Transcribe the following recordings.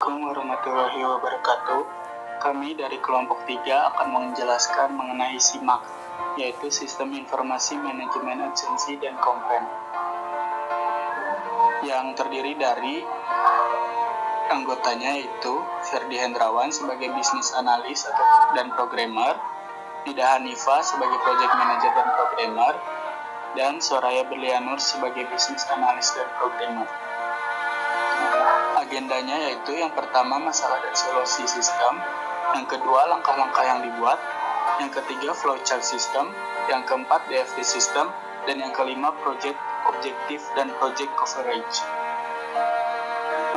Assalamualaikum warahmatullahi wabarakatuh. Kami dari kelompok 3 akan menjelaskan mengenai SIMAK, yaitu Sistem Informasi Manajemen Absensi dan Kompen, yang terdiri dari anggotanya yaitu Ferdi Hendrawan sebagai bisnis analis dan programmer, Nida Hanifa sebagai project manager dan programmer, dan Soraya Berlianur sebagai bisnis analis dan programmer. Agendanya yaitu yang pertama masalah dan solusi sistem, yang kedua langkah-langkah yang dibuat, yang ketiga flowchart system, yang keempat DFD system, dan yang kelima project objektif dan project coverage.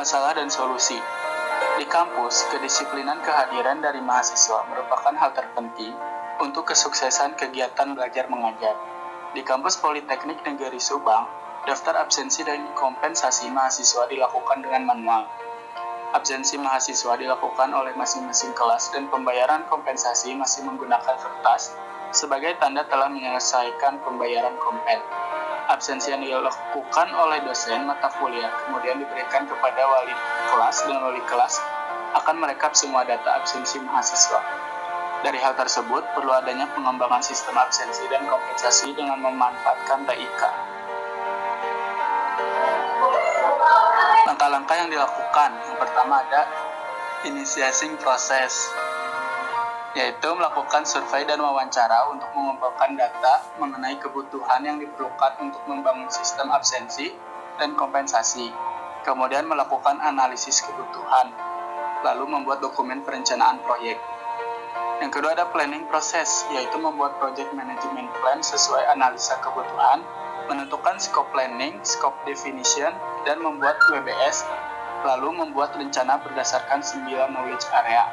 Masalah dan solusi. Di kampus, kedisiplinan kehadiran dari mahasiswa merupakan hal terpenting untuk kesuksesan kegiatan belajar mengajar. Di kampus Politeknik Negeri Subang, daftar absensi dan kompensasi mahasiswa dilakukan dengan manual. Absensi mahasiswa dilakukan oleh masing-masing kelas dan pembayaran kompensasi masih menggunakan kertas sebagai tanda telah menyelesaikan pembayaran kompen. Absensi yang dilakukan oleh dosen mata kuliah kemudian diberikan kepada wali kelas dan wali kelas akan merekap semua data absensi mahasiswa. Dari hal tersebut, perlu adanya pengembangan sistem absensi dan kompensasi dengan memanfaatkan TIK. Langkah-langkah yang dilakukan, yang pertama ada initiating proses, yaitu melakukan survei dan wawancara untuk mengumpulkan data mengenai kebutuhan yang diperlukan untuk membangun sistem absensi dan kompensasi, kemudian melakukan analisis kebutuhan, lalu membuat dokumen perencanaan proyek. Yang kedua ada planning proses, yaitu membuat project management plan sesuai analisa kebutuhan, menentukan scope planning, scope definition, dan membuat WBS, lalu membuat rencana berdasarkan 9 knowledge area.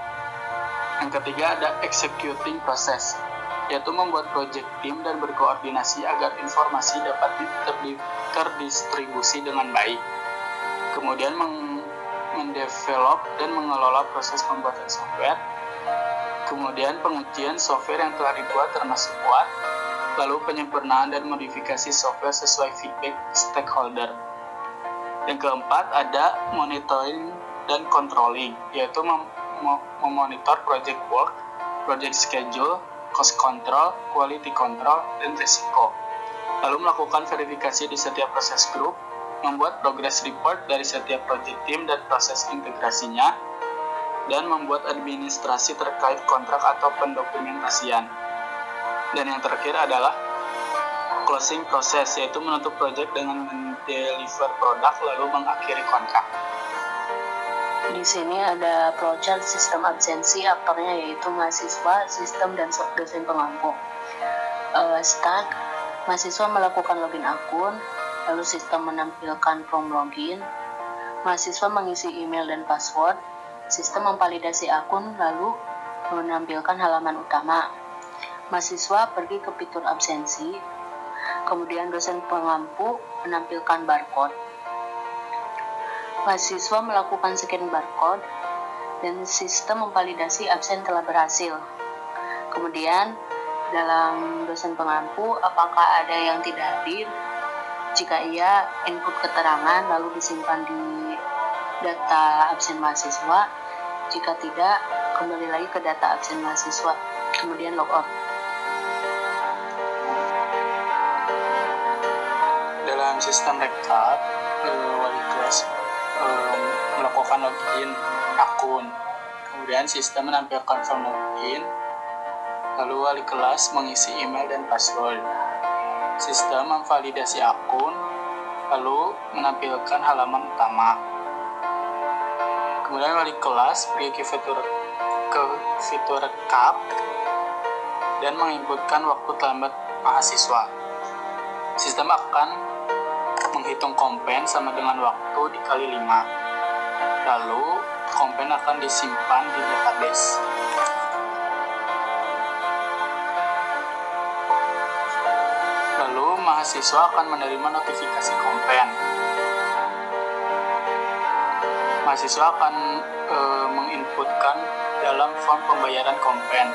Yang ketiga ada executing proses, yaitu membuat project team dan berkoordinasi agar informasi dapat terdistribusi dengan baik. Kemudian mendevelop dan mengelola proses pembuatan software. Kemudian pengujian software yang telah dibuat termasuk buat, lalu penyempurnaan dan modifikasi software sesuai feedback stakeholder. Yang keempat ada monitoring dan controlling, yaitu memonitor project work, project schedule, cost control, quality control, dan risiko. Lalu melakukan verifikasi di setiap proses grup, membuat progress report dari setiap project team dan proses integrasinya, dan membuat administrasi terkait kontrak atau pendokumentasian. Dan yang terakhir adalah closing proses, yaitu menutup project dengan mendeliver produk lalu mengakhiri kontrak. Di sini ada flowchart sistem absensi, aktornya yaitu mahasiswa, sistem, dan dosen pengampu. Start, mahasiswa melakukan login akun, lalu sistem menampilkan form login, mahasiswa mengisi email dan password, sistem memvalidasi akun lalu menampilkan halaman utama. Mahasiswa pergi ke fitur absensi, kemudian dosen pengampu menampilkan barcode. Mahasiswa melakukan scan barcode dan sistem memvalidasi absen telah berhasil. Kemudian dalam dosen pengampu apakah ada yang tidak hadir? Jika iya, input keterangan lalu disimpan di data absen mahasiswa. Jika tidak, kembali lagi ke data absen mahasiswa, kemudian logout. Dalam sistem rekap, wali kelas melakukan login akun, kemudian sistem menampilkan form login, lalu wali kelas mengisi email dan password. Sistem memvalidasi akun, lalu menampilkan halaman utama. Kemudian wali kelas pergi ke fitur rekap dan menginputkan waktu terlambat mahasiswa. Sistem akan menghitung kompen sama dengan waktu dikali 5. Lalu kompen akan disimpan di database. Lalu mahasiswa akan menerima notifikasi kompen. Mahasiswa akan menginputkan dalam form pembayaran kompen.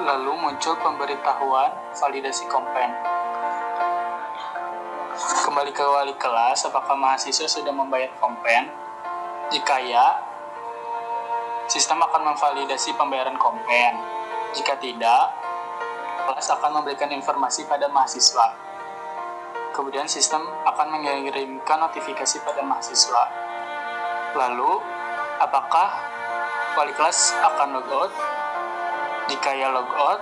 Lalu muncul pemberitahuan validasi kompen. Kembali ke wali kelas, apakah mahasiswa sudah membayar kompen? Jika ya, sistem akan memvalidasi pembayaran kompen. Jika tidak, kelas akan memberikan informasi pada mahasiswa. Kemudian sistem akan mengirimkan notifikasi pada mahasiswa. Lalu, apakah wali kelas akan logout? Jika ya, logout.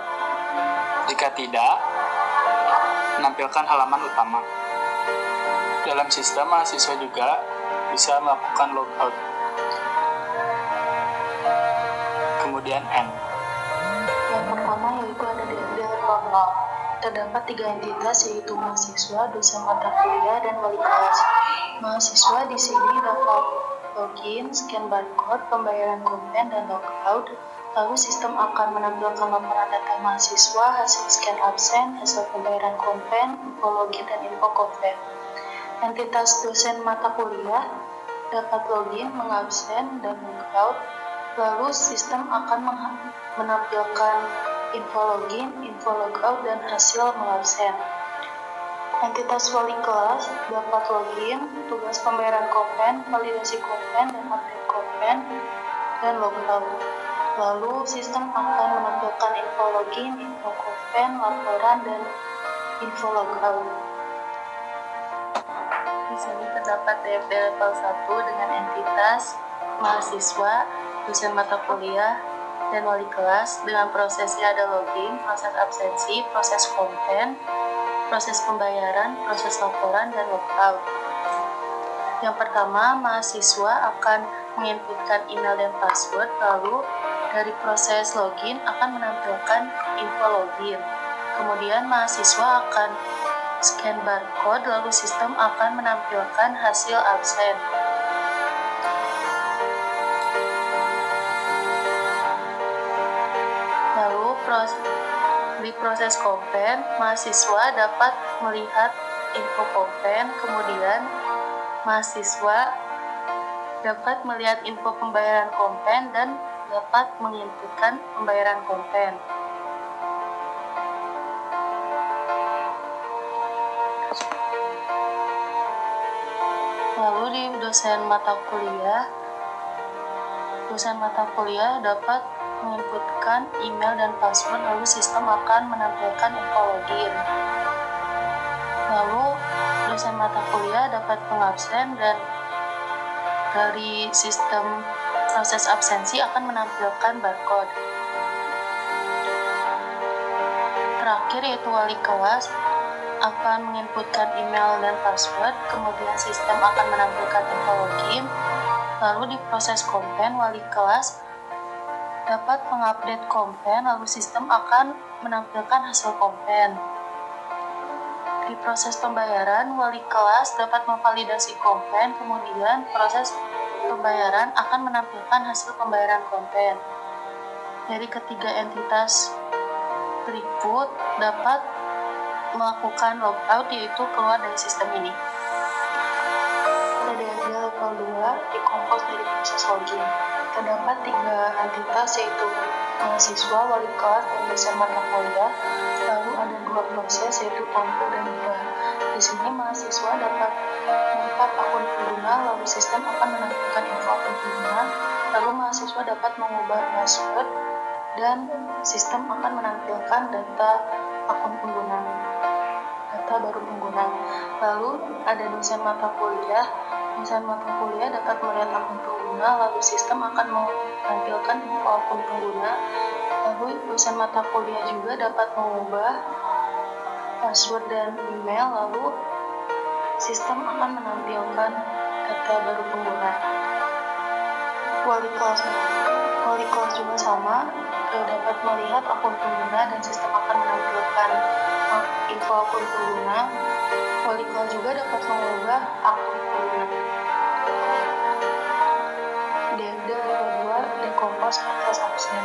Jika tidak, menampilkan halaman utama. Dalam sistem, mahasiswa juga bisa melakukan logout. Kemudian N. Yang pertama yaitu ada di logout. Terdapat 3 entitas yaitu mahasiswa, dosen mata kuliah, dan wali kelas. Mahasiswa di sini dapat login, scan barcode, pembayaran kompen, dan logout. Lalu sistem akan menampilkan laporan data mahasiswa, hasil scan absen, hasil pembayaran kompen, info login, dan info kompen. Entitas dosen mata kuliah dapat login, mengabsen, dan logout. Lalu sistem akan menampilkan info login, info logout, dan hasil mengabsen. Entitas wali kelas dapat login, tugas pembayaran kompen, validasi kompen, dan update kompen, dan logout. Lalu sistem akan menampilkan info login, info kompen, laporan, dan info logout. Di sini terdapat DFD level 1 dengan entitas mahasiswa, dosen mata kuliah, dan wali kelas. Dengan prosesnya ada login, proses absensi, proses kompen, proses pembayaran, proses laporan, dan logout. Yang pertama, mahasiswa akan menginputkan email dan password, lalu dari proses login akan menampilkan info login. Kemudian mahasiswa akan scan barcode, lalu sistem akan menampilkan hasil absen. Lalu di proses kompen, mahasiswa dapat melihat info kompen, kemudian mahasiswa dapat melihat info pembayaran kompen dan dapat menginputkan pembayaran kompen. Lalu di dosen mata kuliah dapat menginputkan email dan password, lalu sistem akan menampilkan info login. Lalu dosen mata kuliah dapat mengabsen dan dari sistem proses absensi akan menampilkan barcode. Terakhir yaitu wali kelas akan menginputkan email dan password, kemudian sistem akan menampilkan info login. Lalu di proses kompen, wali kelas dapat mengupdate kompen, lalu sistem akan menampilkan hasil kompen. Di proses pembayaran, wali kelas dapat memvalidasi kompen, kemudian proses pembayaran akan menampilkan hasil pembayaran kompen. Dari ketiga entitas berikut dapat melakukan logout, yaitu keluar dari sistem ini. DFD level 2 dikompos dari proses login. Terdapat 3 entitas yaitu mahasiswa, wali kelas, dan dosen mata kuliah. Lalu ada 2 proses yaitu tampil dan ubah. Di sini mahasiswa dapat melihat akun pengguna, lalu sistem akan menampilkan info akun pengguna. Lalu mahasiswa dapat mengubah password dan sistem akan menampilkan data akun pengguna, data baru pengguna. Lalu ada dosen mata kuliah. Dosen mata kuliah dapat melihat akun pengguna, lalu sistem akan menampilkan info akun pengguna. Lalu dosen mata kuliah juga dapat mengubah password dan email, lalu sistem akan menampilkan data baru pengguna. Wali kelas juga sama, dapat melihat akun pengguna dan sistem akan menampilkan info akun pengguna. Wali kelas juga dapat mengubah akun pengguna. DFD level 2 dikompos proses absen.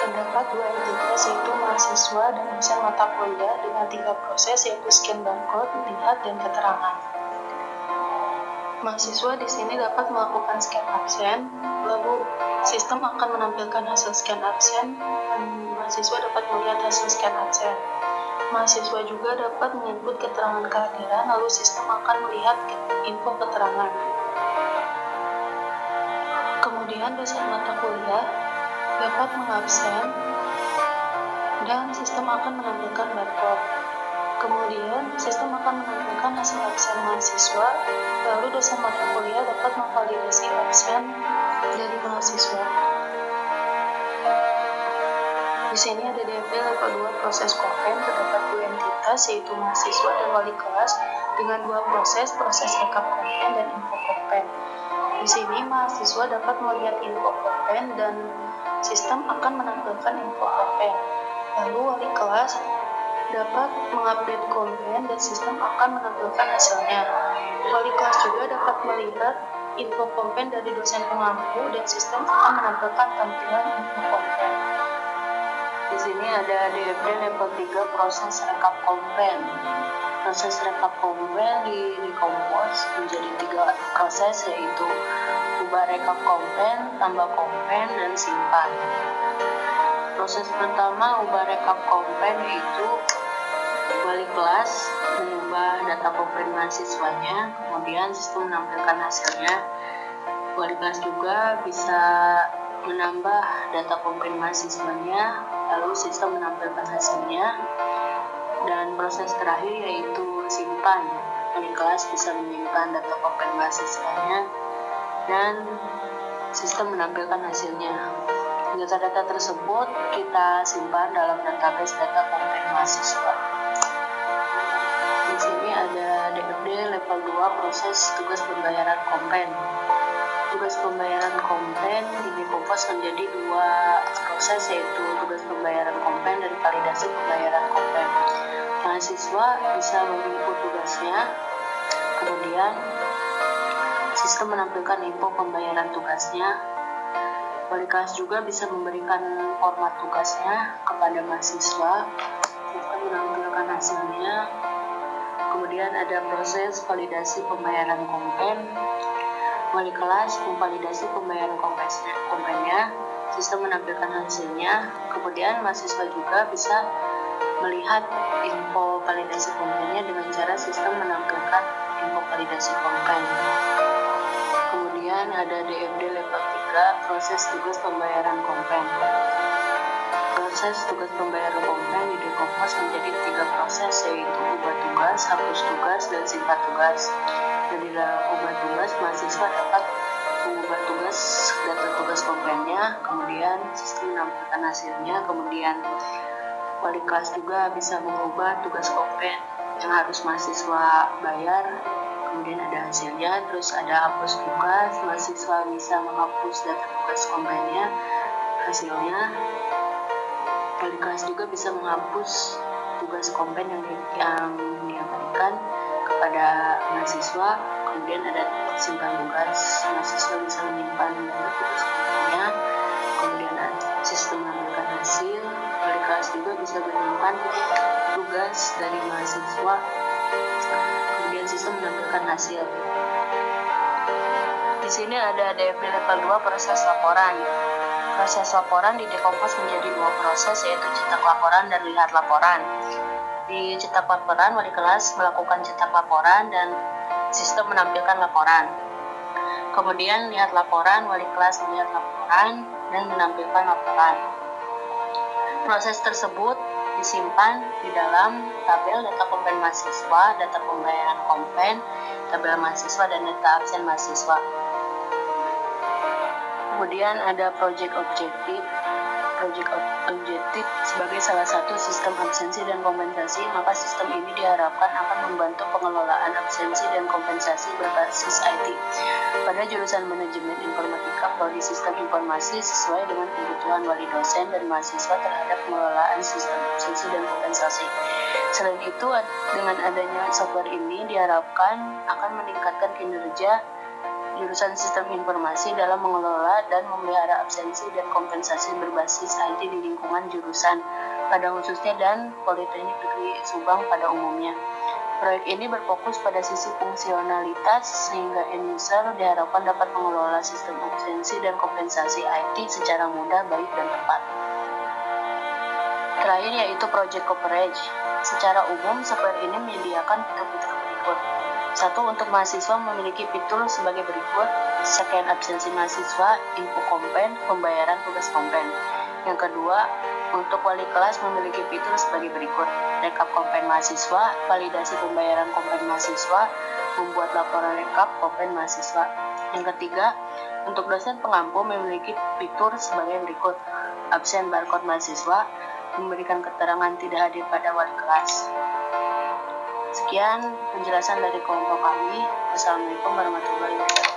Terdapat 2 entitas yaitu mahasiswa dan dosen mata kuliah dengan 3 proses yaitu scan barcode, lihat, dan keterangan. Mahasiswa di sini dapat melakukan scan absen, lalu sistem akan menampilkan hasil scan absen dan mahasiswa dapat melihat hasil scan absen. Mahasiswa juga dapat menginput keterangan kehadiran, lalu sistem akan melihat info keterangan. Kemudian dosen mata kuliah dapat mengabsen dan sistem akan menampilkan barcode. Kemudian sistem akan menampilkan hasil absen mahasiswa, lalu dosen mata kuliah dapat memvalidasi absen dari mahasiswa. Di sini ada DFD level 2 proses kompen, terdapat dua entitas yaitu mahasiswa dan wali kelas dengan dua proses rekap kompen dan info kompen. Di sini mahasiswa dapat melihat info kompen dan sistem akan menampilkan info kompen. Lalu wali kelas dapat mengupdate kompen dan sistem akan menampilkan hasilnya. Wali kelas juga dapat melihat info kompen dari dosen pengampu dan sistem akan menampilkan tampilan info kompen. Di sini ada DFD level 3 proses rekap kompen. Proses rekap kompen dikompos menjadi 3 proses yaitu ubah rekap kompen, tambah kompen, dan simpan. Proses pertama ubah rekap kompen yaitu wali kelas mengubah data kompen mahasiswanya, kemudian sistem menampilkan hasilnya. Wali kelas juga bisa menambah data kompen mahasiswanya, lalu sistem menampilkan hasilnya. Dan proses terakhir yaitu simpan. Wali kelas bisa menyimpan data kompen mahasiswanya dan sistem menampilkan hasilnya. Data-data tersebut kita simpan dalam database data kompen mahasiswa. Di sini ada DFD level 2 proses tugas pembayaran kompen. Tugas pembayaran kompen dikompos menjadi 2 proses yaitu tugas pembayaran kompen dan validasi pembayaran kompen. Mahasiswa bisa menginput tugasnya, kemudian sistem menampilkan info pembayaran tugasnya. Wali kelas juga bisa memberikan format tugasnya kepada mahasiswa, sistem menampilkan hasilnya. Kemudian ada proses validasi pembayaran kompen. Wali kelas memvalidasi pembayaran kompennya, sistem menampilkan hasilnya. Kemudian mahasiswa juga bisa melihat info validasi kompennya dengan cara sistem menampilkan info validasi kompen. Kemudian ada DFD level 3 proses tugas pembayaran kompen. Proses tugas pembayaran kompen dikompos menjadi 3 proses yaitu ubah tugas, hapus tugas, dan simpan tugas. Dan di dalam ubah tugas, mahasiswa dapat mengubah tugas data tugas kompennya, kemudian sistem menampilkan hasilnya, kemudian wali kelas juga bisa mengubah tugas kompen yang harus mahasiswa bayar, kemudian ada hasilnya. Terus ada hapus tugas, mahasiswa bisa menghapus data tugas kompennya, hasilnya. Wali kelas juga bisa menghapus tugas kompen yang dia berikan kepada mahasiswa. Kemudian ada simpan tugas, mahasiswa bisa menyimpan data tugas kompennya, kemudian ada sistem menampilkan hasil. Wali kelas juga bisa menyimpan tugas dari mahasiswa, kemudian sistem menampilkan hasil. Di sini ada DFD level 2 proses laporan. Proses laporan dikompos menjadi 2 proses yaitu cetak laporan dan lihat laporan. Di cetak laporan, wali kelas melakukan cetak laporan dan sistem menampilkan laporan. Kemudian lihat laporan, wali kelas melihat laporan dan menampilkan laporan. Proses tersebut disimpan di dalam tabel data kompen mahasiswa, data pembayaran kompen, tabel mahasiswa, dan data absen mahasiswa. Kemudian ada project objektif. Project objektif sebagai salah satu sistem absensi dan kompensasi, maka sistem ini diharapkan akan membantu pengelolaan absensi dan kompensasi berbasis IT pada jurusan manajemen informatika prodi sistem informasi sesuai dengan kebutuhan wali dosen dan mahasiswa terhadap pengelolaan sistem absensi dan kompensasi. Selain itu, dengan adanya software ini diharapkan akan meningkatkan kinerja jurusan sistem informasi dalam mengelola dan memelihara absensi dan kompensasi berbasis IT di lingkungan jurusan pada khususnya dan Politeknik Negeri Subang pada umumnya. Proyek ini berfokus pada sisi fungsionalitas sehingga end user diharapkan dapat mengelola sistem absensi dan kompensasi IT secara mudah, baik, dan tepat. Terakhir yaitu Project Coverage. Secara umum, software ini menyediakan fitur-fitur berikut. Satu, untuk mahasiswa memiliki fitur sebagai berikut: scan absensi mahasiswa, info kompen, pembayaran tugas kompen. Yang kedua, untuk wali kelas memiliki fitur sebagai berikut: rekap kompen mahasiswa, validasi pembayaran kompen mahasiswa, membuat laporan rekap kompen mahasiswa. Yang ketiga, untuk dosen pengampu memiliki fitur sebagai berikut: absen barcode mahasiswa, memberikan keterangan tidak hadir pada wali kelas. Sekian penjelasan dari kelompok kami. Wassalamualaikum warahmatullahi wabarakatuh.